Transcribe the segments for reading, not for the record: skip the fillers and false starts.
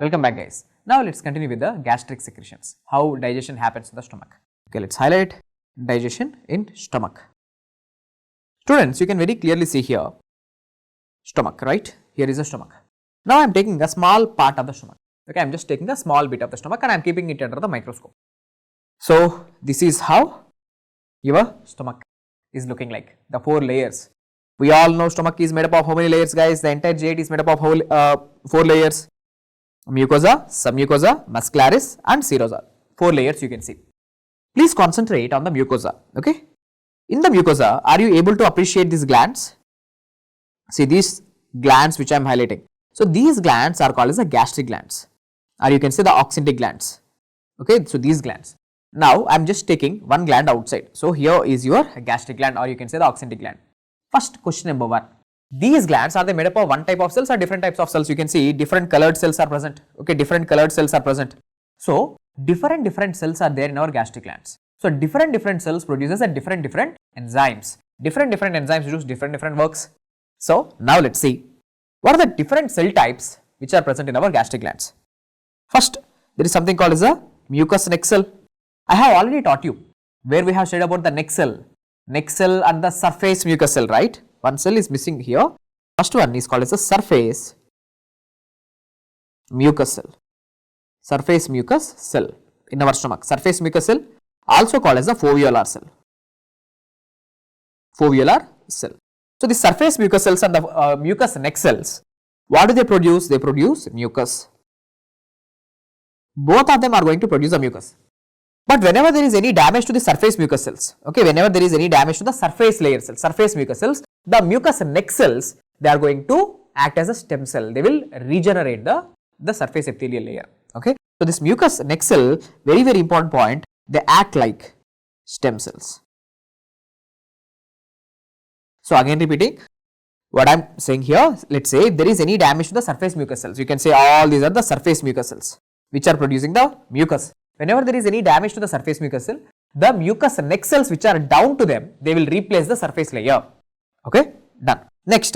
Welcome back guys. Now let's continue with the gastric secretions, how digestion happens in the stomach. Okay, let's highlight digestion in stomach. Students, you can very clearly see here stomach, right? Here is the stomach. Now I am taking a small part of the stomach. Okay, I am just taking a small bit of the stomach and I am keeping it under the microscope. So this is how your stomach is looking like, the 4 layers. We all know stomach is made up of how many layers guys? The entire GIT is made up of 4 layers. Mucosa, submucosa, muscularis and serosa. 4 layers you can see. Please concentrate on the mucosa. Okay. In the mucosa, are you able to appreciate these glands? See these glands which I am highlighting. So these glands are called as the gastric glands, or you can say the oxyntic glands. Okay. So these glands. Now I am just taking one gland outside. So here is your gastric gland, or you can say the oxyntic gland. First question number 1. These glands, are they made up of one type of cells or different types of cells? You can see different colored cells are present. Okay, different colored cells are present. So different cells are there in our gastric glands. So different cells produces a different enzymes. Different enzymes do different works. So now let's see what are the different cell types which are present in our gastric glands. First, there is something called as a mucous neck cell. I have already taught you where we have studied about the neck cell and the surface mucous cell, right? One cell is missing here. First one is called as the surface mucous cell. Surface mucous cell in our stomach. Surface mucous cell, also called as the foveolar cell. Foveolar cell. So the surface mucous cells and the mucous neck cells, what do they produce? They produce mucus. Both of them are going to produce a mucus. But whenever there is any damage to the surface mucous cells, okay, whenever there is any damage to the surface layer cells, surface mucous cells, the mucous neck cells, they are going to act as a stem cell. They will regenerate the surface epithelial layer. Okay. So this mucous neck cell, very important point, they act like stem cells. So again repeating what I am saying here, let's say if there is any damage to the surface mucous cells, you can say all these are the surface mucous cells which are producing the mucus. Whenever there is any damage to the surface mucous cell, the mucous neck cells which are down to them, they will replace the surface layer. Okay, done. Next,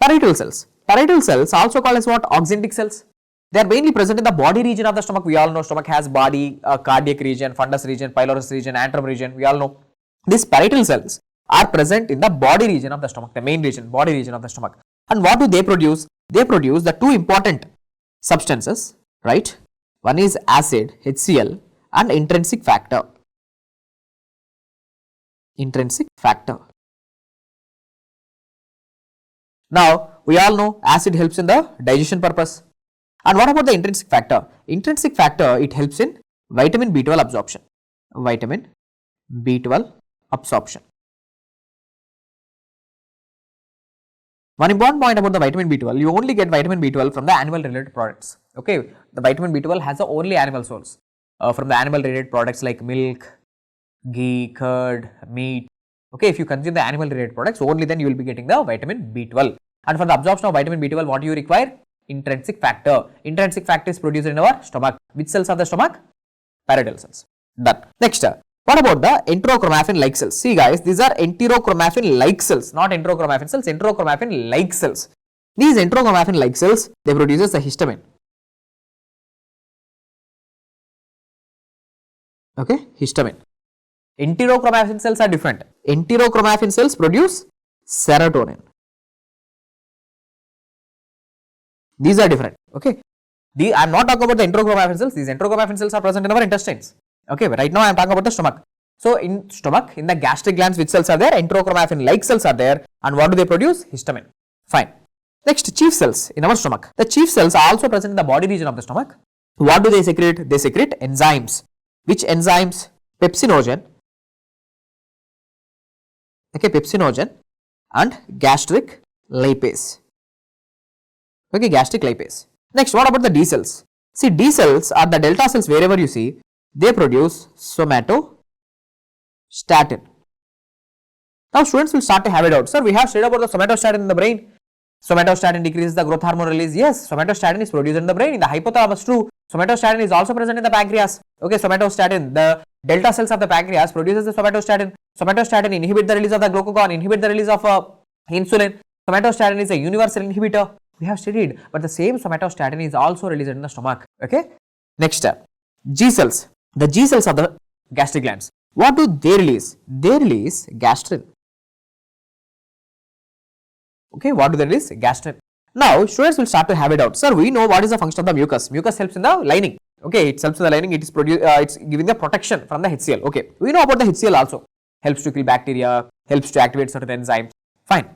parietal cells. Parietal cells, also called as what? Oxyntic cells. They are mainly present in the body region of the stomach. We all know stomach has body, cardiac region, fundus region, pylorus region, antrum region. We all know these parietal cells are present in the body region of the stomach, the main region, body region of the stomach. And what do they produce? They produce the 2 important substances, right? One is acid, HCl, and intrinsic factor. Intrinsic factor. Now, we all know acid helps in the digestion purpose. And what about the intrinsic factor? Intrinsic factor, it helps in vitamin B12 absorption. Vitamin B12 absorption. One important point about the vitamin B12, you only get vitamin B12 from the animal related products. Okay, the vitamin B12 has the only animal source from the animal related products like milk, ghee, curd, meat. Okay, if you consume the animal related products, only then you will be getting the vitamin B12. And for the absorption of vitamin B12, what do you require? Intrinsic factor. Intrinsic factor is produced in our stomach. Which cells of the stomach? Parietal cells. Done. Next, what about the enterochromaffin-like cells? See guys, these are enterochromaffin-like cells, not enterochromaffin cells, enterochromaffin-like cells. These enterochromaffin-like cells, they produce the histamine. Okay, histamine. Enterochromaffin cells are different. Enterochromaffin cells produce serotonin. These are different. Okay, I am not talking about the enterochromaffin cells. These enterochromaffin cells are present in our intestines. Okay, but right now I am talking about the stomach. So in stomach, in the gastric glands, which cells are there? Enterochromaffin-like cells are there. And what do they produce? Histamine. Fine. Next, chief cells in our stomach. The chief cells are also present in the body region of the stomach. What do they secrete? They secrete enzymes. Which enzymes? Pepsinogen. Okay, pepsinogen and gastric lipase. Okay, gastric lipase. Next, what about the D cells? See, D cells are the delta cells wherever you see, they produce somatostatin. Now, students will start to have it out. Sir, we have studied about the somatostatin in the brain. Somatostatin decreases the growth hormone release. Yes, somatostatin is produced in the brain, in the hypothalamus. True. Somatostatin is also present in the pancreas. Okay, somatostatin, the delta cells of the pancreas produces the somatostatin. Somatostatin inhibit the release of the glucagon, inhibit the release of insulin. Somatostatin is a universal inhibitor. We have studied, but the same somatostatin is also released in the stomach. Okay. Next, G cells. The G cells are the gastric glands. What do they release? They release gastrin. Okay, what do they release? Gastrin. Now, students will start to have it out. Sir, we know what is the function of the mucus. Mucus helps in the lining. Okay, it helps in the lining. It is it's giving the protection from the HCl. Okay, we know about the HCl also. Helps to kill bacteria, helps to activate certain enzymes. Fine.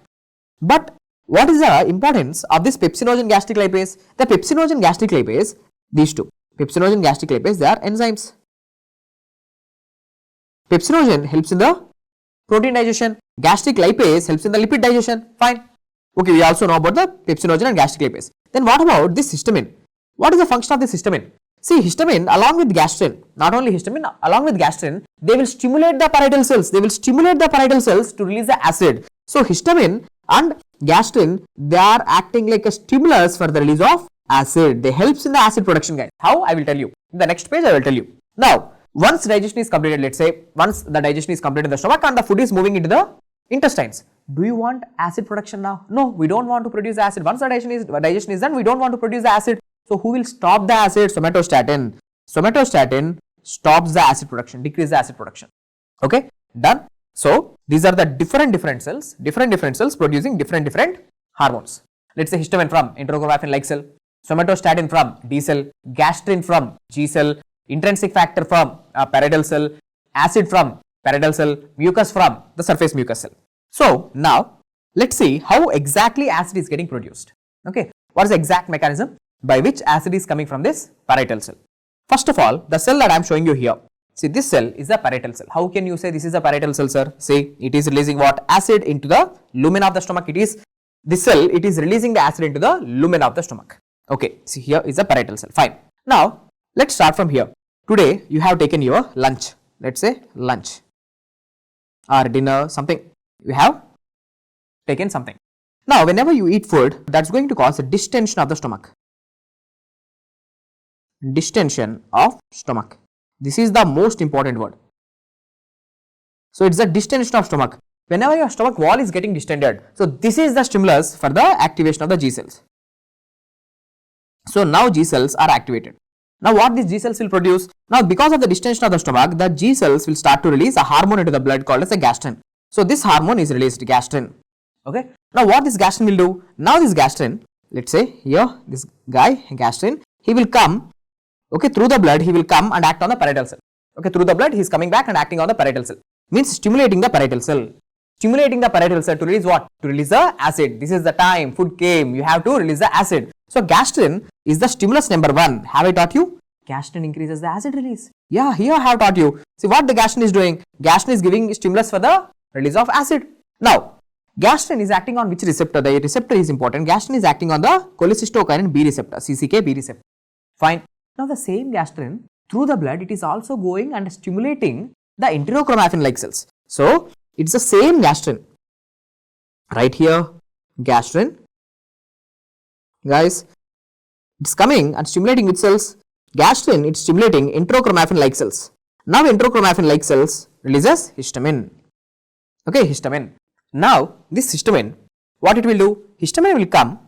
But what is the importance of this pepsinogen gastric lipase? The pepsinogen gastric lipase, these two. Pepsinogen gastric lipase, they are enzymes. Pepsinogen helps in the protein digestion. Gastric lipase helps in the lipid digestion. Fine. Okay, we also know about the pepsinogen and gastric lipase. Then what about this histamine? What is the function of this histamine? See, histamine along with gastrin, not only histamine, along with gastrin, they will stimulate the parietal cells. They will stimulate the parietal cells to release the acid. So, histamine and gastrin, they are acting like a stimulus for the release of acid. They helps in the acid production, guys. How? I will tell you. In the next page, I will tell you. Now, once digestion is completed, let's say, once the digestion is completed in the stomach and the food is moving into the intestines. Do you want acid production now? No, we don't want to produce acid. Once the digestion is done, we don't want to produce the acid. So, who will stop the acid? Somatostatin. Somatostatin stops the acid production, decrease the acid production. Okay, done. So, these are the different cells producing different hormones. Let's say histamine from enterochromaffin-like cell, somatostatin from D cell, gastrin from G cell, intrinsic factor from parietal cell, acid from parietal cell, mucus from the surface mucus cell. So, now let's see how exactly acid is getting produced. Okay, what is the exact mechanism by which acid is coming from this parietal cell? First of all, the cell that I am showing you here. See, this cell is the parietal cell. How can you say this is a parietal cell, sir? See, it is releasing what? Acid into the lumen of the stomach. This cell, it is releasing the acid into the lumen of the stomach. Okay, see, here is the parietal cell. Fine. Now, let's start from here. Today, you have taken your lunch. Let's say lunch or dinner, something. You have taken something. Now, whenever you eat food, that's going to cause a distension of the stomach. Distension of stomach. This is the most important word. So, it's the distension of stomach. Whenever your stomach wall is getting distended, so this is the stimulus for the activation of the G cells. So, now G cells are activated. Now, what these G cells will produce? Now, because of the distension of the stomach, the G cells will start to release a hormone into the blood called as a gastrin. So, this hormone is released, gastrin. Okay. Now, what this gastrin will do? Now, this gastrin, let's say here, this guy, gastrin, he will come, okay, through the blood, he will come and act on the parietal cell. Okay, through the blood, he is coming back and acting on the parietal cell. Means stimulating the parietal cell. Stimulating the parietal cell to release what? To release the acid. This is the time food came, you have to release the acid. So, gastrin is the stimulus number 1. Have I taught you? Gastrin increases the acid release. Yeah, here I have taught you. See what the gastrin is doing? Gastrin is giving stimulus for the release of acid. Now, gastrin is acting on which receptor? The receptor is important. Gastrin is acting on the cholecystokinin B receptor, CCK-B receptor. Fine. Now, the same gastrin through the blood, it is also going and stimulating the enterochromaffin-like cells. So, it's the same gastrin. Right here, gastrin. Guys, it's coming and stimulating which cells? Gastrin, it's stimulating enterochromaffin-like cells. Now, enterochromaffin-like cells releases histamine. Okay, histamine. Now, this histamine, what it will do? Histamine will come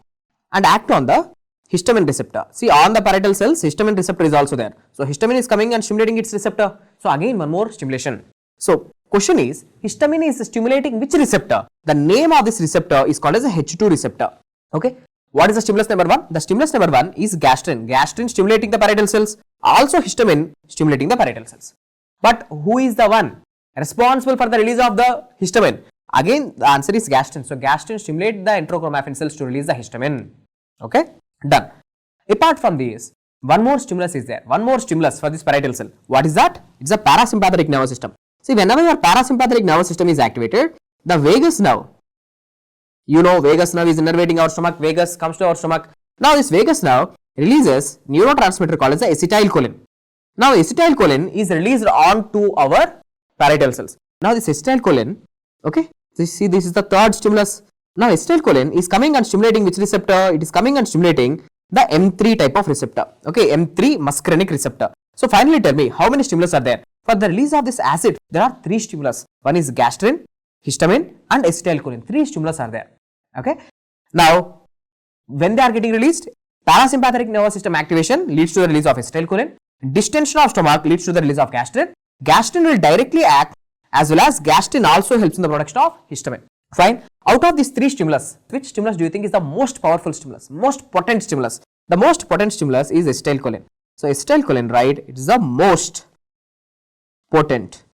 and act on the histamine receptor. See, on the parietal cells, histamine receptor is also there. So, histamine is coming and stimulating its receptor. So, again one more stimulation. So, question is, histamine is stimulating which receptor? The name of this receptor is called as a H2 receptor. Okay. What is the stimulus number 1? The stimulus number 1 is gastrin. Gastrin stimulating the parietal cells. Also histamine stimulating the parietal cells. But who is the one responsible for the release of the histamine? Again, the answer is gastrin. So, gastrin stimulate the enterochromaffin cells to release the histamine. Okay. Done. Apart from this, one more stimulus is there. One more stimulus for this parietal cell. What is that? It's a parasympathetic nervous system. See, whenever your parasympathetic nervous system is activated, the vagus nerve, you know, vagus nerve is innervating our stomach. Vagus comes to our stomach. Now, this vagus nerve releases neurotransmitter called as the acetylcholine. Now, acetylcholine is released onto our parietal cells. Now, this acetylcholine, okay, see, this is the third stimulus. Now, acetylcholine is coming and stimulating which receptor? It is coming and stimulating the M3 type of receptor. Okay, M3 muscarinic receptor. So, finally, tell me how many stimulus are there? For the release of this acid, there are 3 stimulus. One is gastrin, histamine and acetylcholine. 3 stimulus are there. Okay. Now, When they are getting released, parasympathetic nervous system activation leads to the release of acetylcholine. Distension of stomach leads to the release of gastrin. Gastrin will directly act, as well as gastrin also helps in the production of histamine. Fine. Out of these three stimulus, which stimulus do you think is the most powerful stimulus, most potent stimulus? The most potent stimulus is acetylcholine. So acetylcholine, right, it is the most potent,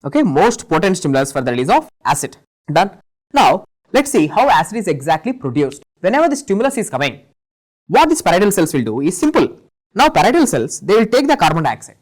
okay, most potent stimulus for the release of acid. Done. Now let's see how acid is exactly produced. Whenever the stimulus is coming, what these parietal cells will do is simple. Now parietal cells, they will take the carbon dioxide.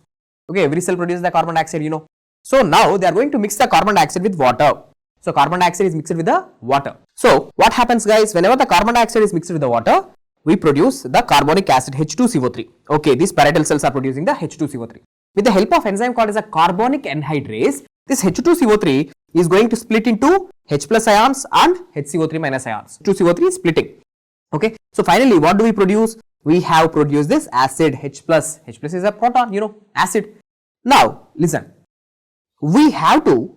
Okay, every cell produces the carbon dioxide, you know. So now they are going to mix the carbon dioxide with water. So carbon dioxide is mixed with the water. So what happens, guys? Whenever the carbon dioxide is mixed with the water, we produce the carbonic acid H2CO3. Okay, these parietal cells are producing the H2CO3. With the help of enzyme called as a carbonic anhydrase, this H2CO3 is going to split into H plus ions and HCO3 minus ions. 2CO3 is splitting. Okay, so finally what do we produce? We have produced this acid H plus. H plus is a proton, you know, acid. Now listen, we have to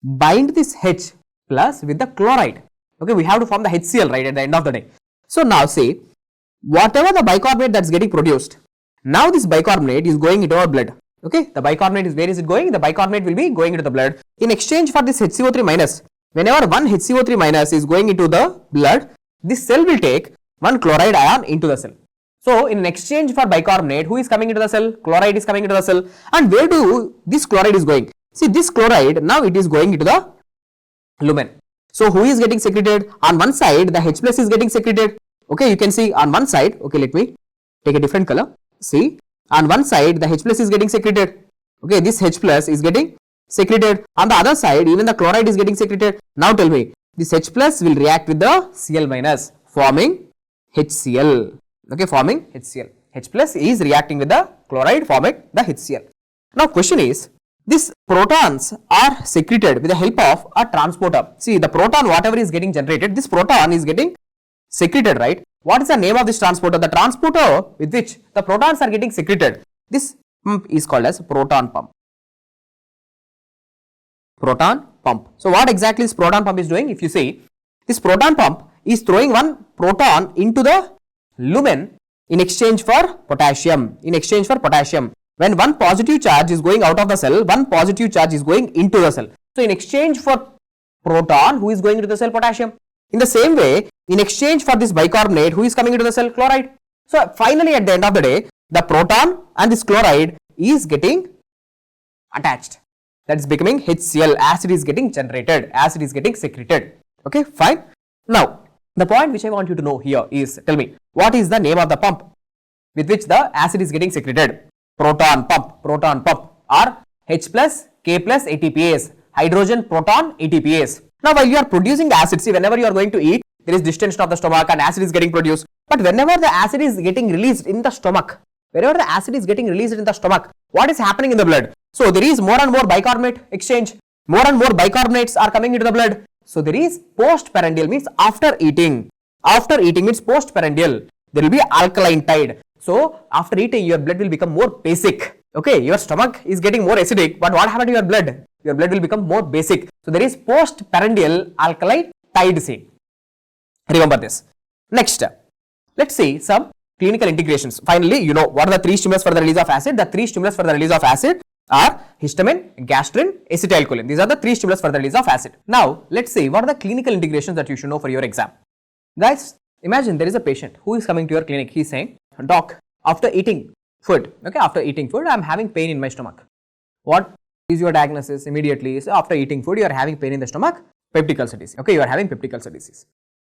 bind this H plus with the chloride. Okay, we have to form the HCl, right, at the end of the day. So now say, whatever the bicarbonate that's getting produced, now this bicarbonate is going into our blood. Okay, the bicarbonate is, where is it going? The bicarbonate will be going into the blood. In exchange for this HCO3 minus, whenever one HCO3 minus is going into the blood, this cell will take one chloride ion into the cell. So in exchange for bicarbonate, who is coming into the cell? Chloride is coming into the cell. And where do this chloride is going? See, this chloride, now it is going into the lumen. So who is getting secreted? On one side, the H plus is getting secreted. Okay, you can see on one side, okay, let me take a different color. See, on one side, the H plus is getting secreted. Okay, this H plus is getting secreted. On the other side, even the chloride is getting secreted. Now tell me, this H plus will react with the Cl minus, forming HCl. Okay, forming HCl. H plus is reacting with the chloride, forming the HCl. Now question is, these protons are secreted with the help of a transporter. See, the proton, whatever is getting generated, this proton is getting secreted, right? What is the name of this transporter? The transporter with which the protons are getting secreted, this pump is called as proton pump. Proton pump. So what exactly this proton pump is doing? If you see, this proton pump is throwing one proton into the lumen in exchange for potassium. In exchange for potassium. When one positive charge is going out of the cell, one positive charge is going into the cell. So in exchange for proton, who is going into the cell? Potassium. In the same way, in exchange for this bicarbonate, who is coming into the cell? Chloride. So finally at the end of the day, the proton and this chloride is getting attached. That is becoming HCl. Acid is getting generated. Acid is getting secreted. Okay, fine. Now, the point which I want you to know here is, tell me, what is the name of the pump with which the acid is getting secreted? Proton pump, or H plus, K plus ATPase, hydrogen proton ATPase. Now while you are producing the acid, see, whenever you are going to eat, there is distension of the stomach and acid is getting produced. But whenever the acid is getting released in the stomach, what is happening in the blood? So there is more and more bicarbonate exchange, more and more bicarbonates are coming into the blood. So there is postprandial, means after eating. After eating means postprandial. There will be alkaline tide. So after eating, your blood will become more basic. Okay, your stomach is getting more acidic, but what happened to your blood? Your blood will become more basic. So there is postprandial alkaline tide scene. Remember this. Next, let's see some clinical integrations. Finally, you know what are the three stimulus for the release of acid? The three stimulus for the release of acid are histamine, gastrin, acetylcholine. These are the three stimulus for the release of acid. Now, let's see what are the clinical integrations that you should know for your exam. Guys, imagine there is a patient who is coming to your clinic. He is saying, doc, after eating food, okay, after eating food, I am having pain in my stomach. What is your diagnosis? Immediately, so after eating food, you are having pain in the stomach, peptic ulcer disease. Okay, you are having peptic ulcer disease.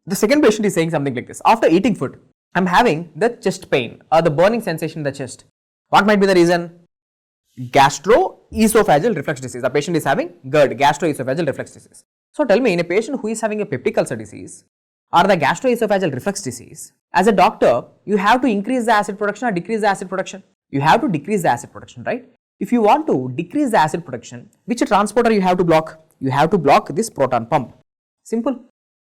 The second patient is saying something like this. After eating food, I am having the chest pain or the burning sensation in the chest. What might be the reason? Gastroesophageal reflux disease. The patient is having GERD, gastroesophageal reflux disease. So tell me, in a patient who is having a peptic ulcer disease or the gastroesophageal reflux disease, as a doctor, you have to increase the acid production or decrease the acid production. You have to decrease the acid production, right? If you want to decrease the acid production, which transporter you have to block? You have to block this proton pump. Simple.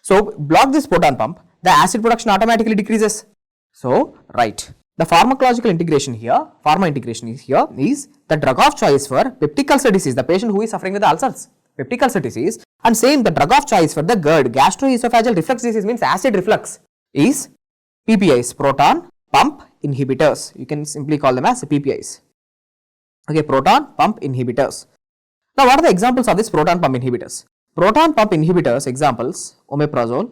So block this proton pump, the acid production automatically decreases. So, right. The pharmacological integration here, pharma integration is here, is the drug of choice for peptic ulcer disease, the patient who is suffering with the ulcers. Peptic ulcer disease, And same, the drug of choice for the GERD, gastroesophageal reflux disease, means acid reflux, is PPIs, proton pump inhibitors. You can simply call them as PPIs. Okay, proton pump inhibitors. Now, what are the examples of this proton pump inhibitors? Proton pump inhibitors examples: omeprazole,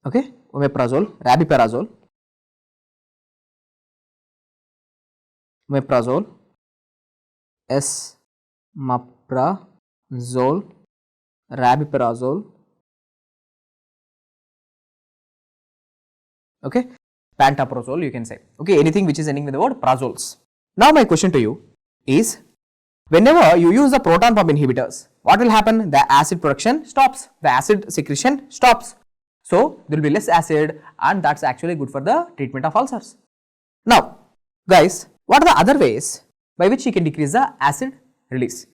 okay, omeprazole, rabiprazole, omeprazole, esomeprazole, rabiprazole, okay, pantoprazole, you can say, okay, anything which is ending with the word prazoles. Now, my question to you is, whenever you use the proton pump inhibitors, what will happen? The acid production stops, the acid secretion stops. So, there will be less acid, and that's actually good for the treatment of ulcers. Now, guys, what are the other ways by which you can decrease the acid release?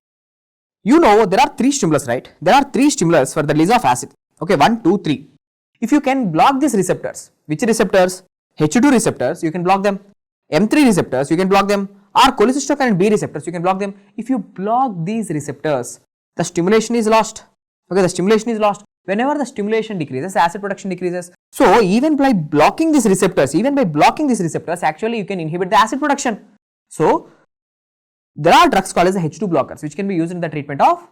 You know there are 3 stimulus, right? There are 3 stimulus for the release of acid. Okay, 1, 2, 3. If you can block these receptors, which receptors? H2 receptors, you can block them. M3 receptors, you can block them. Or cholecystokinin B receptors, you can block them. If you block these receptors, the stimulation is lost. Okay, the stimulation is lost. Whenever the stimulation decreases, acid production decreases. So, even by blocking these receptors, actually you can inhibit the acid production. So, there are drugs called as the H2 blockers, which can be used in the treatment of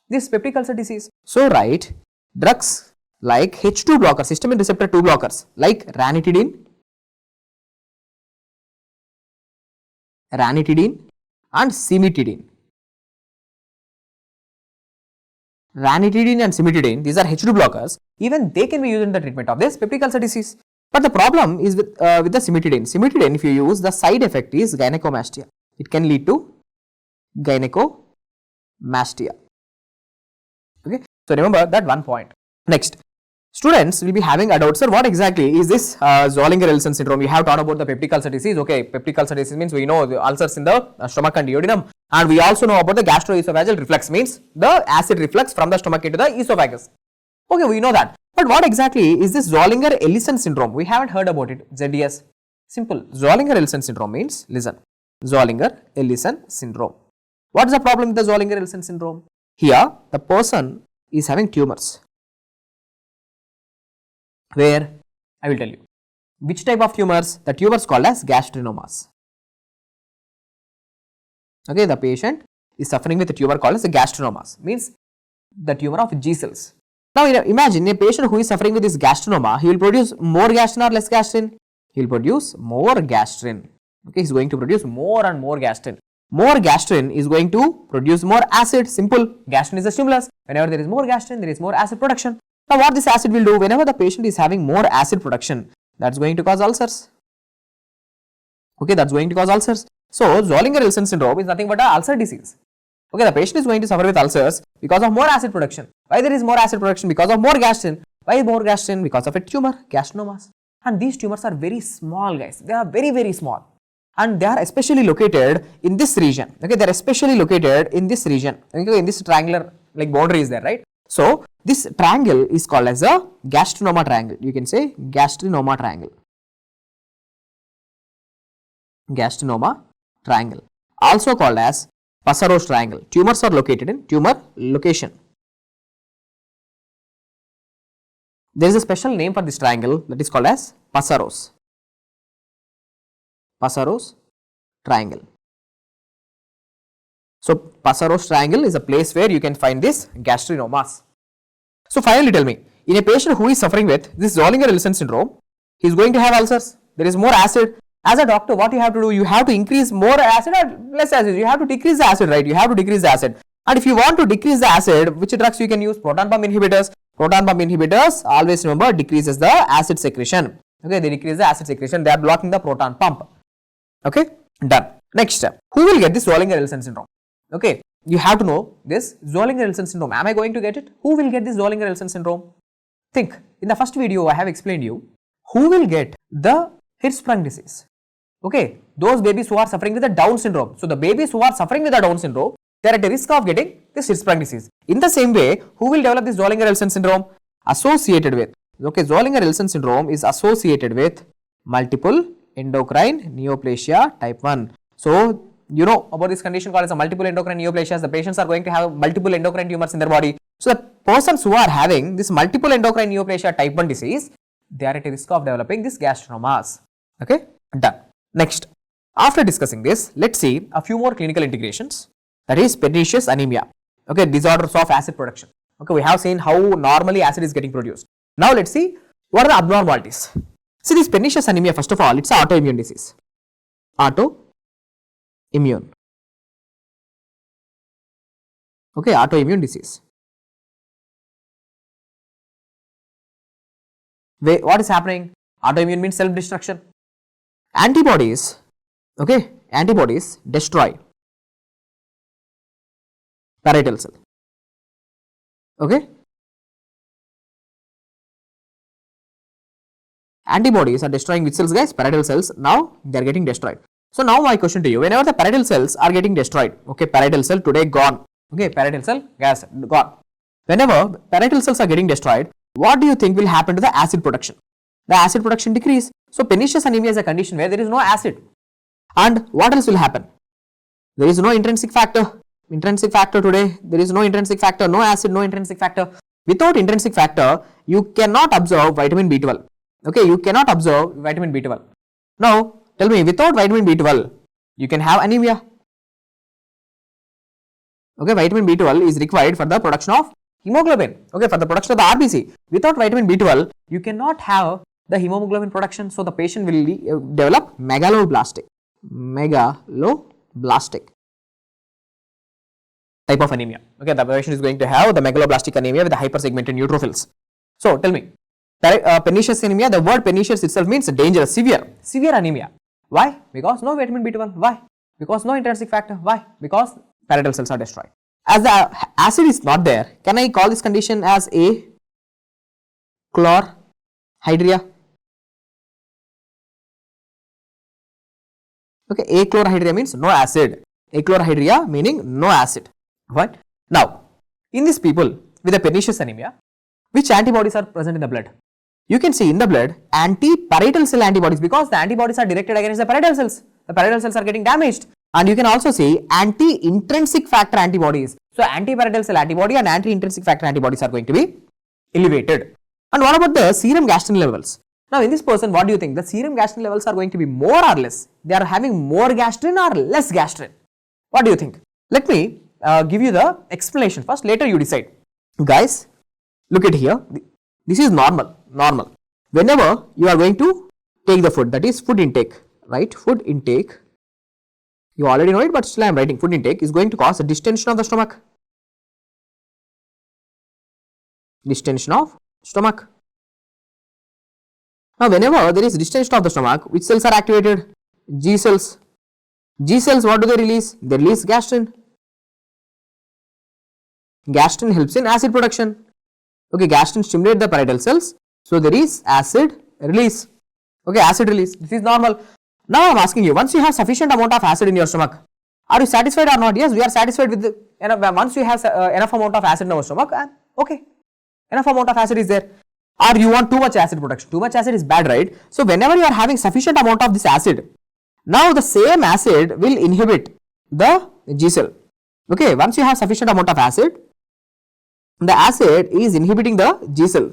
this peptic ulcer disease. So, right, drugs like H2 blockers, histamine receptor 2 blockers, like ranitidine and cimetidine. Ranitidine and cimetidine, these are H2 blockers. Even they can be used in the treatment of this peptic ulcer disease. But the problem is with the cimetidine. Cimetidine, if you use, the side effect is gynecomastia. It can lead to gynecomastia. Okay, so remember that one point. Next, students will be having a doubt, sir, what exactly is this Zollinger-Ellison syndrome? You have taught about the peptic ulcer disease. Okay, peptic ulcer disease means we know the ulcers in the stomach and duodenum, and we also know about the gastroesophageal reflux, means the acid reflux from the stomach into the esophagus. Okay, we know that. But what exactly is this Zollinger-Ellison syndrome? We haven't heard about it. ZDS. Simple. Zollinger-Ellison syndrome means, listen, Zollinger-Ellison syndrome. What is the problem with the Zollinger-Ellison syndrome? Here, the person is having tumors. Where? I will tell you. Which type of tumors? The tumors called as gastrinomas. Okay, the patient is suffering with a tumor called as the gastrinomas, means the tumor of G cells. Now, imagine a patient who is suffering with this gastrinoma, he will produce more gastrin or less gastrin? He will produce more gastrin. Okay, he is going to produce more and more gastrin. More gastrin is going to produce more acid. Simple. Gastrin is a stimulus. Whenever there is more gastrin, there is more acid production. Now, what this acid will do? Whenever the patient is having more acid production, that's going to cause ulcers. Okay, that's going to cause ulcers. So, Zollinger-Ellison syndrome is nothing but an ulcer disease. Okay, the patient is going to suffer with ulcers because of more acid production. Why there is more acid production? Because of more gastrin. Why more gastrin? Because of a tumor, gastrinomas. And these tumors are very small, guys. They are very, very small. And they are especially located in this region. Okay, they are especially located in this region. Okay, in this triangular like boundary is there, right? So, this triangle is called as a gastrinoma triangle. You can say gastrinoma triangle. Gastrinoma triangle. Also called as Passaro's triangle. Tumors are located in tumor location. There is a special name for this triangle that is called as Passaro's. Passaro's triangle. So, Passaro's triangle is a place where you can find this gastrinomas. So, finally tell me, in a patient who is suffering with this Zollinger-Ellison syndrome, he is going to have ulcers. There is more acid. As a doctor, what you have to do? You have to increase more acid or less acid. You have to decrease the acid, right? You have to decrease the acid. And if you want to decrease the acid, which drugs you can use? Proton pump inhibitors. Proton pump inhibitors, always remember, decreases the acid secretion. Okay, they decrease the acid secretion. They are blocking the proton pump. Okay, done. Next step. Who will get this Zollinger-Ellison syndrome? Okay, you have to know this Zollinger-Ellison syndrome. Am I going to get it? Who will get this Zollinger-Ellison syndrome? Think. In the first video, I have explained you who will get the Hirschsprung disease. Okay, those babies who are suffering with the Down syndrome. So, the babies who are suffering with the Down syndrome, they are at a risk of getting this Hirschsprung disease. In the same way, who will develop this Zollinger-Ellison syndrome? Associated with, okay, Zollinger-Ellison syndrome is associated with multiple endocrine neoplasia type 1. So, you know about this condition called as a multiple endocrine neoplasias. The patients are going to have multiple endocrine tumors in their body. So, the persons who are having this multiple endocrine neoplasia type 1 disease, they are at a risk of developing this gastrinomas. Okay, done. Next, after discussing this, let's see a few more clinical integrations, that is pernicious anemia. Okay, disorders of acid production. Okay, we have seen how normally acid is getting produced. Now, let's see what are the abnormalities. See, this pernicious anemia, first of all, it's an autoimmune disease. Autoimmune. Okay, autoimmune disease. What is happening? Autoimmune means self-destruction. Antibodies, okay, antibodies destroy parietal cell. Okay, antibodies are destroying which cells, guys? Parietal cells. Now they are getting destroyed. So now my question to you: whenever the parietal cells are getting destroyed, okay, parietal cell today gone. Okay, parietal cell gas gone. Whenever parietal cells are getting destroyed, what do you think will happen to the acid production? The acid production decrease. So pernicious anemia is a condition where there is no acid. And what else will happen? There is no intrinsic factor. Intrinsic factor today, there is no intrinsic factor, no acid, no intrinsic factor. Without intrinsic factor, you cannot absorb vitamin B12. Okay, you cannot absorb vitamin B12. Now, tell me, without vitamin B12, you can have anemia. Okay, vitamin B12 is required for the production of hemoglobin. Okay, for the production of the RBC. Without vitamin B12, you cannot have the hemoglobin production. So, the patient will develop megaloblastic type of anemia. Okay, the patient is going to have the megaloblastic anemia with the hypersegmented neutrophils. So, tell me, pernicious anemia, the word pernicious itself means dangerous, severe anemia. Why? Because no vitamin B12. Why? Because no intrinsic factor. Why? Because parietal cells are destroyed. As the acid is not there, can I call this condition as achlorhydria? Okay, achlorhydria means no acid. Achlorhydria meaning no acid. Right? Now, in these people with a pernicious anemia, which antibodies are present in the blood? You can see in the blood anti-parietal cell antibodies, because the antibodies are directed against the parietal cells. The parietal cells are getting damaged. And you can also see anti-intrinsic factor antibodies. So, anti-parietal cell antibody and anti-intrinsic factor antibodies are going to be elevated. And what about the serum gastrin levels? Now, in this person, what do you think? The serum gastrin levels are going to be more or less? They are having more gastrin or less gastrin? What do you think? Let me give you the explanation first, later you decide. Guys, look at here. This is normal. Whenever you are going to take the food, that is food intake, right? Food intake, you already know it, but still I am writing. Food intake is going to cause a distension of the stomach. Distension of stomach. Now, whenever there is distension of the stomach, which cells are activated? G cells. G cells, what do they release? They release gastrin. Gastrin helps in acid production. Okay, gastrin stimulates the parietal cells. So, there is acid release. Okay, acid release. This is normal. Now, I am asking you, once you have sufficient amount of acid in your stomach, are you satisfied or not? Yes, we are satisfied with once you have enough amount of acid in our stomach, okay, enough amount of acid is there. Or you want too much acid production? Too much acid is bad, right? So, whenever you are having sufficient amount of this acid, now the same acid will inhibit the G cell. Okay, once you have sufficient amount of acid, the acid is inhibiting the G cell.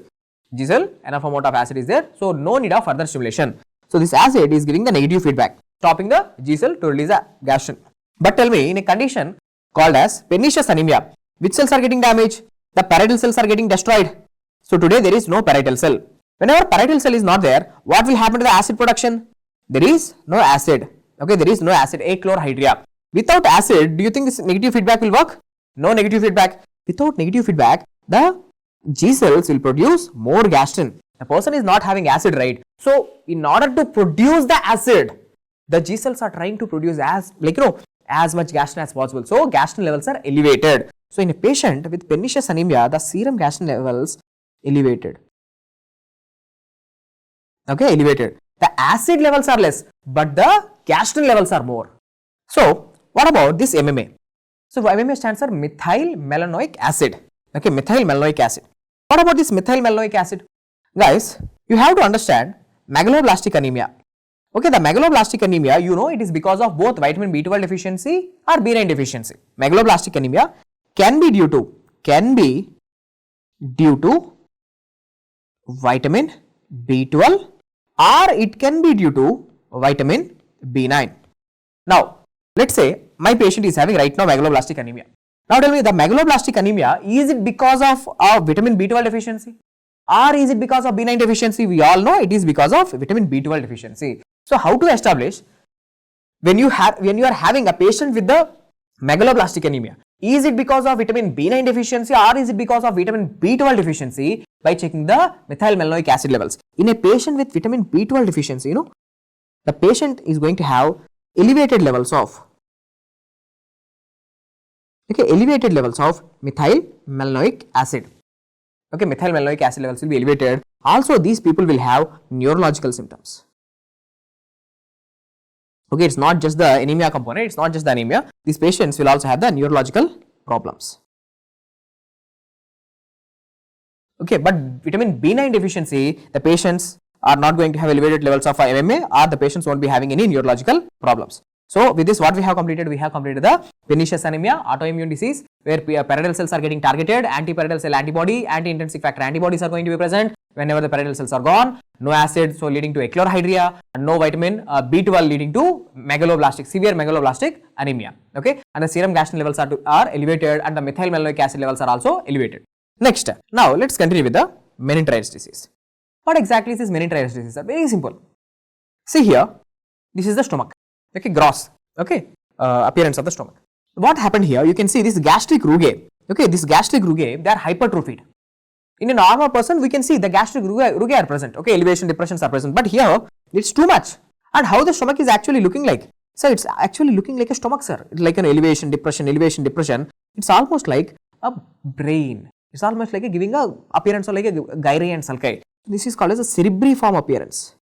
G cell, enough amount of acid is there, so no need of further stimulation. So, this acid is giving the negative feedback, stopping the G cell to release the gastrin. But tell me, in a condition called as pernicious anemia, which cells are getting damaged? The parietal cells are getting destroyed. So, today there is no parietal cell. Whenever parietal cell is not there, what will happen to the acid production? There is no acid. Okay, there is no acid, achlorhydria. Without acid, do you think this negative feedback will work? No negative feedback. Without negative feedback, the G cells will produce more gastrin. The person is not having acid, right? So, in order to produce the acid, the G cells are trying to produce as much gastrin as possible. So, gastrin levels are elevated. So, in a patient with pernicious anemia, the serum gastrin levels elevated. Okay, elevated. The acid levels are less, but the gastrin levels are more. So, what about this MMA? So, MMA stands for methyl malonic acid. Okay, methyl malonic acid. What about this methyl malonic acid? Guys, you have to understand megaloblastic anemia. Okay, the megaloblastic anemia, you know, it is because of both vitamin B12 deficiency or B9 deficiency. Megaloblastic anemia can be due to vitamin B12 or it can be due to vitamin B9. Now, let's say my patient is having right now megaloblastic anemia. Now tell me, the megaloblastic anemia, is it because of vitamin B12 deficiency or is it because of B9 deficiency? We all know it is because of vitamin B12 deficiency. So how to establish when you are having a patient with the megaloblastic anemia, is it because of vitamin B9 deficiency or is it because of vitamin B12 deficiency? By checking the methylmalonic acid levels. In a patient with vitamin B12 deficiency, you know, the patient is going to have elevated levels of methylmalonic acid. Okay, methylmalonic acid levels will be elevated. Also, these people will have neurological symptoms. Okay, it's not just the anemia component, it's not just the anemia. These patients will also have the neurological problems. Okay, but vitamin B9 deficiency, the patients are not going to have elevated levels of MMA or the patients won't be having any neurological problems. So, with this what we have completed? We have completed the Pernicious anemia, autoimmune disease where parietal cells are getting targeted, anti-parietal cell antibody, anti-intrinsic factor antibodies are going to be present whenever the parietal cells are gone, no acid, so leading to achlorhydria, and no vitamin B12 leading to severe megaloblastic anemia. Okay, and the serum gastrin levels are elevated and the methylmalonic acid levels are also elevated. Next, now let's continue with the Menetrier's disease. What exactly is this Menetrier's disease? Very simple. See here, this is the stomach. Okay, gross. Okay, appearance of the stomach. What happened here? You can see this gastric rugae. Okay, this gastric rugae, they are hypertrophied. In a normal person, we can see the gastric rugae are present. Okay, elevation, depressions are present. But here, it's too much. And how the stomach is actually looking like? Sir, it's actually looking like a stomach, sir. It's like an elevation, depression. It's almost like a brain. It's almost like giving a appearance of like a gyri and sulci. This is called as a cerebriform appearance.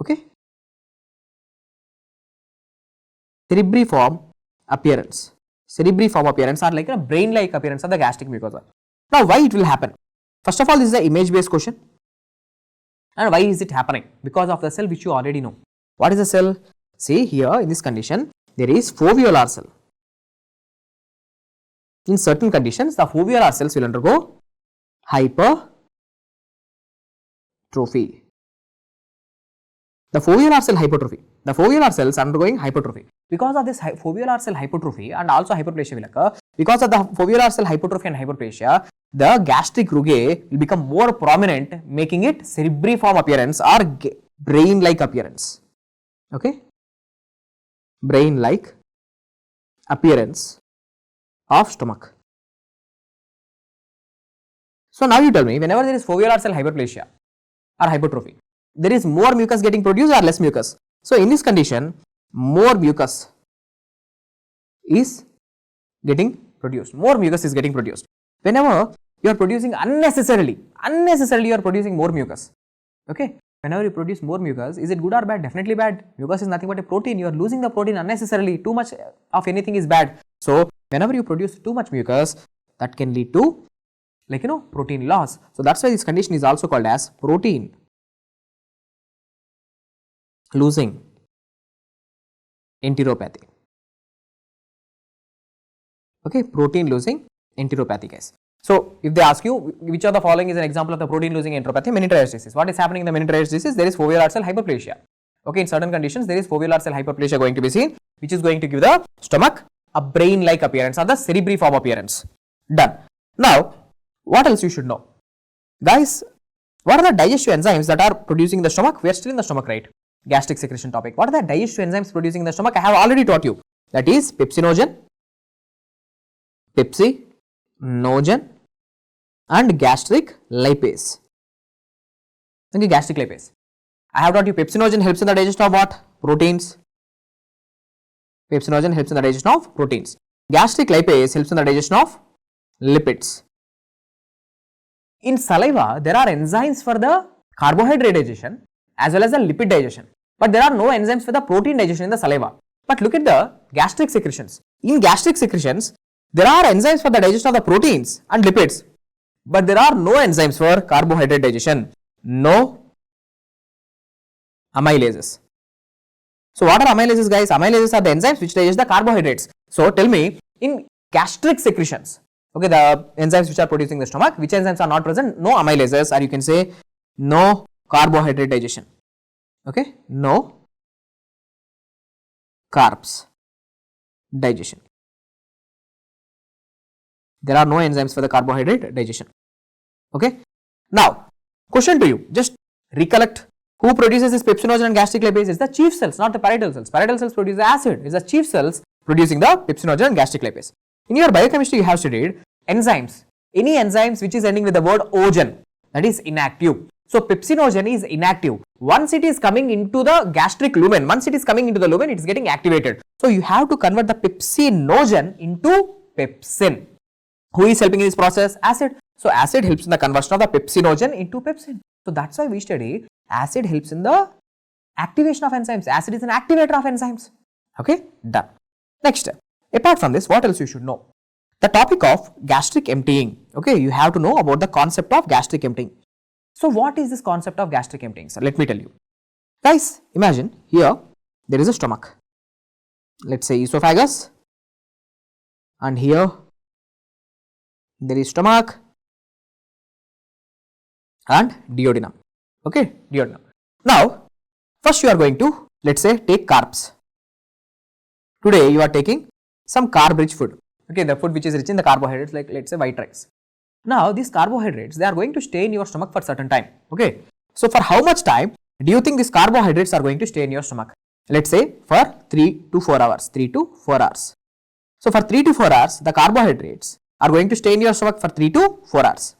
Okay, cerebriform appearance are like a brain-like appearance of the gastric mucosa. Now, why it will happen? First of all, this is an image-based question. And why is it happening? Because of the cell which you already know. What is the cell? See here in this condition, there is foveolar cell. In certain conditions, the foveolar cells will undergo hypertrophy. The foveolar cell hypertrophy. The foveolar cells are undergoing hypertrophy. Because of this foveolar cell hypertrophy and also hyperplasia will occur, because of the foveolar cell hypertrophy and hyperplasia, the gastric rugae will become more prominent, making it cerebriform appearance or brain-like appearance. Okay, brain-like appearance of stomach. So now you tell me, whenever there is foveolar cell hyperplasia or hypertrophy, there is more mucus getting produced or less mucus? So in this condition, more mucus is getting produced. Whenever you are producing unnecessarily you are producing more mucus. Okay, whenever you produce more mucus, is it good or bad? Definitely bad. Mucus is nothing but a protein. You are losing the protein unnecessarily. Too much of anything is bad. So whenever you produce too much mucus, that can lead to protein loss. So that's why this condition is also called as protein losing enteropathy. Okay, protein losing enteropathy, guys. So if they ask you which of the following is an example of the protein losing enteropathy, Menetrier's disease. What is happening in the Menetrier's disease? There is foveolar cell hyperplasia. Okay, in certain conditions there is foveolar cell hyperplasia going to be seen, which is going to give the stomach a brain-like appearance or the cerebriform appearance. Done. Now, what else you should know? Guys, what are the digestive enzymes that are producing in the stomach? We are still in the stomach, right? Gastric secretion topic. What are the digestive enzymes producing in the stomach? I have already taught you. That is pepsinogen, and gastric lipase. Okay, gastric lipase. I have taught you pepsinogen helps in the digestion of what? Proteins. Pepsinogen helps in the digestion of proteins. Gastric lipase helps in the digestion of lipids. In saliva, there are enzymes for the carbohydrate digestion as well as the lipid digestion. But there are no enzymes for the protein digestion in the saliva. But look at the gastric secretions. In gastric secretions, there are enzymes for the digestion of the proteins and lipids. But there are no enzymes for carbohydrate digestion. No Amylases. So what are amylases, guys? Amylases are the enzymes which digest the carbohydrates. So tell me, in gastric secretions, okay, the enzymes which are producing the stomach, which enzymes are not present? No amylases, or you can say no carbohydrate digestion. Okay, no carbs digestion. There are no enzymes for the carbohydrate digestion. Okay. Now, question to you, just recollect who produces this pepsinogen and gastric lipase. It's the chief cells, not the parietal cells. Parietal cells produce the acid. It's the chief cells producing the pepsinogen and gastric lipase. In your biochemistry, you have studied enzymes. Any enzymes which is ending with the word ogen, that is inactive. So pepsinogen is inactive. Once it is coming into the gastric lumen, it is getting activated. So you have to convert the pepsinogen into pepsin. Who is helping in this process? Acid. So acid helps in the conversion of the pepsinogen into pepsin. So that's why we study acid helps in the activation of enzymes. Acid is an activator of enzymes. Okay, done. Next, apart from this, what else you should know? The topic of gastric emptying. Okay, you have to know about the concept of gastric emptying. So what is this concept of gastric emptying, sir? Let me tell you. Guys, imagine here there is a stomach. Let's say esophagus, and here there is stomach and duodenum. Okay, duodenum. Now, first you are going to, let's say, take carbs. Today you are taking some carb-rich food. Okay, the food which is rich in the carbohydrates, like let's say white rice. Now, these carbohydrates, they are going to stay in your stomach for certain time. Okay, so for how much time do you think these carbohydrates are going to stay in your stomach? Let's say for 3 to 4 hours. 3 to 4 hours. So for 3 to 4 hours, the carbohydrates are going to stay in your stomach for 3 to 4 hours.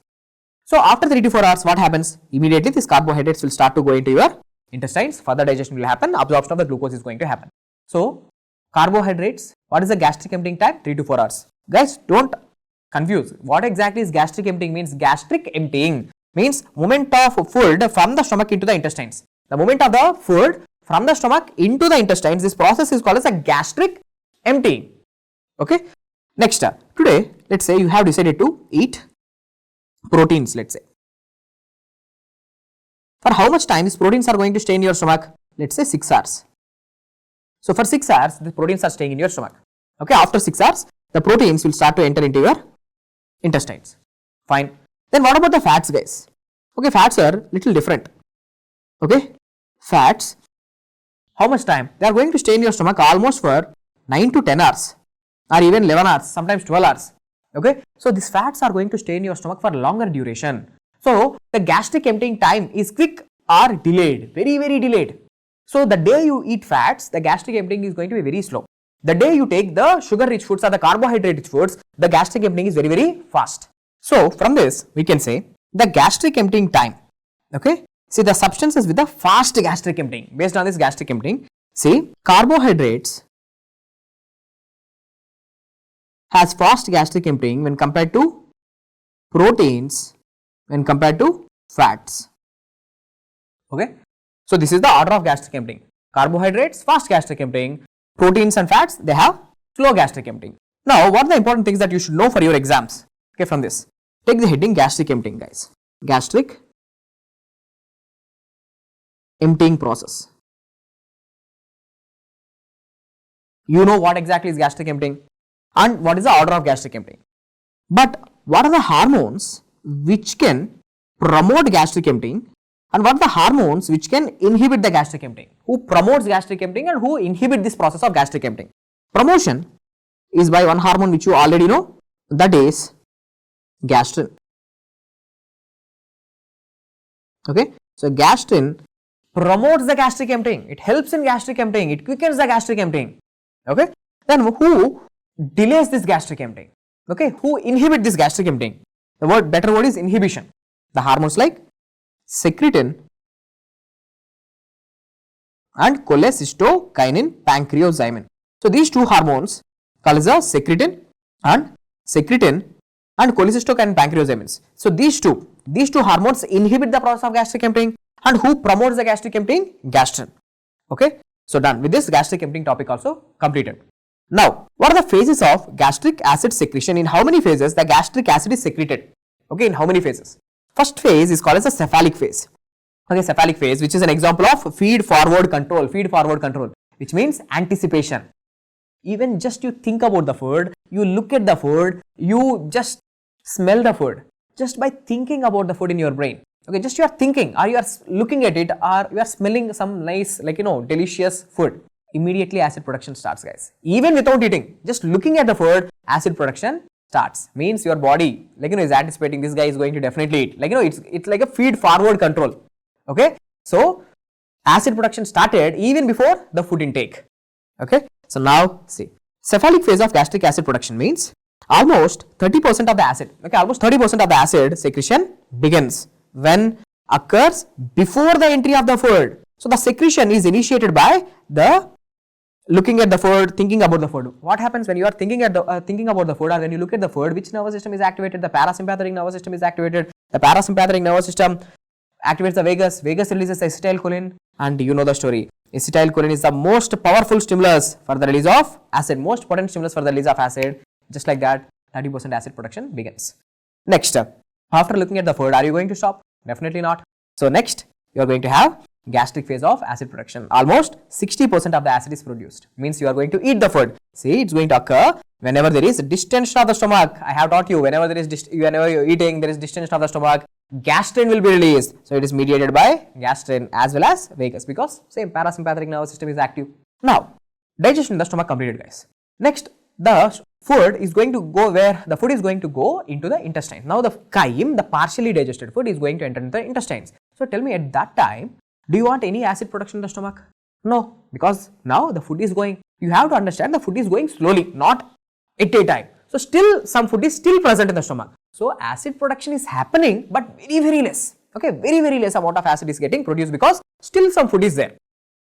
So after 3 to 4 hours, what happens? Immediately these carbohydrates will start to go into your intestines. Further digestion will happen. Absorption of the glucose is going to happen. So carbohydrates, what is the gastric emptying time? 3 to 4 hours. Guys, don't confuse. What exactly is gastric emptying means? Gastric emptying means movement of food from the stomach into the intestines. The movement of the food from the stomach into the intestines, this process is called as a gastric emptying. Okay. Next, today, let's say you have decided to eat proteins, let's say. For how much time these proteins are going to stay in your stomach? Let's say 6 hours. So for 6 hours, the proteins are staying in your stomach. Okay, after 6 hours, the proteins will start to enter into your intestines. Fine. Then what about the fats, guys? Okay, fats are little different. Okay, fats, how much time? They are going to stay in your stomach almost for 9 to 10 hours or even 11 hours, sometimes 12 hours. Okay, so these fats are going to stay in your stomach for longer duration. So the gastric emptying time is quick or delayed, very, very delayed. So the day you eat fats, the gastric emptying is going to be very slow. The day you take the sugar rich foods or the carbohydrate rich foods, the gastric emptying is very, very fast. So from this, we can say the gastric emptying time. Okay, see the substances with the fast gastric emptying. Based on this gastric emptying, see carbohydrates has fast gastric emptying when compared to proteins, when compared to fats. Okay, so this is the order of gastric emptying. Carbohydrates, fast gastric emptying. Proteins and fats, they have slow gastric emptying. Now, what are the important things that you should know for your exams? Okay, from this, take the heading gastric emptying, guys. Gastric emptying process. You know what exactly is gastric emptying and what is the order of gastric emptying. But what are the hormones which can promote gastric emptying, and what are the hormones which can inhibit the gastric emptying? Who promotes gastric emptying and who inhibit this process of gastric emptying? Promotion is by one hormone which you already know, that is gastrin. Okay, so gastrin promotes the gastric emptying. It helps in gastric emptying. It quickens the gastric emptying. Okay, then who delays this gastric emptying? Okay, who inhibit this gastric emptying? The better word is inhibition. The hormones like secretin and cholecystokinin pancreozymin. So these two hormones called as a secretin and cholecystokinin pancreozymin. So these two hormones inhibit the process of gastric emptying, and who promotes the gastric emptying? Gastrin. Okay, so done with this gastric emptying topic also completed. Now, what are the phases of gastric acid secretion? In how many phases the gastric acid is secreted? Okay, in how many phases? First phase is called as a cephalic phase. Okay, cephalic phase, which is an example of feed forward control, which means anticipation. Even just you think about the food, you look at the food, you just smell the food, just by thinking about the food in your brain. Okay, just you are thinking, or you are looking at it, or you are smelling some nice, like, delicious food. Immediately acid production starts, guys. Even without eating, just looking at the food, acid production starts. Means your body, like, is anticipating this guy is going to definitely eat. Like, it's like a feed forward control. Okay, so acid production started even before the food intake. Okay, so now see, cephalic phase of gastric acid production means almost 30% of the acid. Okay, almost 30% of the acid secretion begins when occurs before the entry of the food. So the secretion is initiated by the looking at the food, thinking about the food. What happens when you are thinking about the food, or when you look at the food? Which nervous system is activated? The parasympathetic nervous system is activated. The parasympathetic nervous system activates the vagus. Vagus releases acetylcholine, and you know the story. Acetylcholine is the most powerful stimulus for the release of acid, most potent stimulus for the release of acid. Just like that, 30% acid production begins. Next, after looking at the food, are you going to stop? Definitely not. So next, you are going to have gastric phase of acid production. Almost 60% of the acid is produced. Means you are going to eat the food. See, it's going to occur whenever there is distension of the stomach. I have taught you, whenever you're eating, there is distension of the stomach, gastrin will be released. So it is mediated by gastrin as well as vagus, because same parasympathetic nervous system is active. Now, digestion in the stomach completed, guys. Next, the food is going to go where? The food is going to go into the intestine. Now the chyme, the partially digested food, is going to enter into the intestines. So tell me, at that time, do you want any acid production in the stomach? No, because now the food is going, you have to understand, the food is going slowly, not at a time. So still some food is still present in the stomach. So acid production is happening, but very less. Okay, very less amount of acid is getting produced because still some food is there.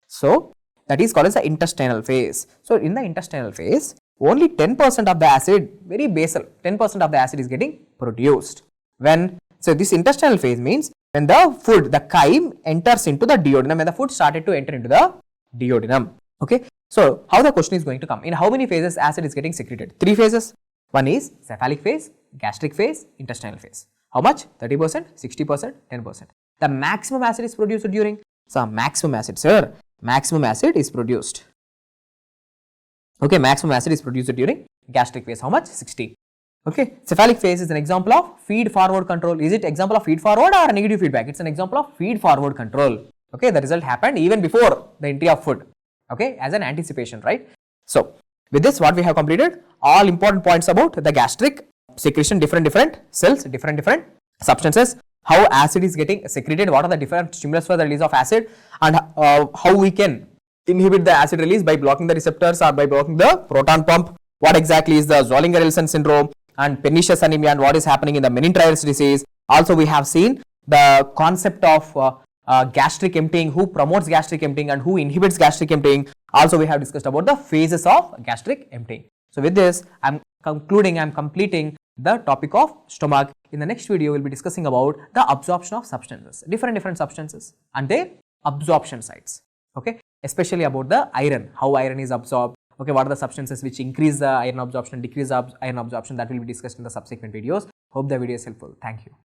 So that is called as the intestinal phase. So in the intestinal phase, only 10% of the acid, very basal, 10% of the acid is getting produced. So this intestinal phase means when the food, the chyme enters into the duodenum, when the food started to enter into the duodenum. Okay, so how the question is going to come? In how many phases acid is getting secreted? 3 phases. One is cephalic phase, gastric phase, intestinal phase. How much? 30%, 60%, 10%. The maximum acid is produced during, so maximum acid, sir, maximum acid is produced. Okay, maximum acid is produced during gastric phase. How much? 60. Okay, cephalic phase is an example of feed forward control. Is it example of feed forward or negative feedback? It's an example of feed forward control. Okay, the result happened even before the entry of food. Okay, as an anticipation, right? So with this, what we have completed, all important points about the gastric secretion, different cells, different substances, how acid is getting secreted, what are the different stimulus for the release of acid, and how we can inhibit the acid release by blocking the receptors or by blocking the proton pump. What exactly is the Zollinger-Ellison syndrome and Pernicious anemia, and what is happening in the Menetrier's disease. Also, we have seen the concept of gastric emptying, who promotes gastric emptying and who inhibits gastric emptying. Also, we have discussed about the phases of gastric emptying. So with this, I am completing the topic of stomach. In the next video, we will be discussing about the absorption of substances, different substances and their absorption sites. Okay, especially about the iron, how iron is absorbed. Okay, what are the substances which increase the iron absorption, decrease the iron absorption, that will be discussed in the subsequent videos. Hope the video is helpful. Thank you.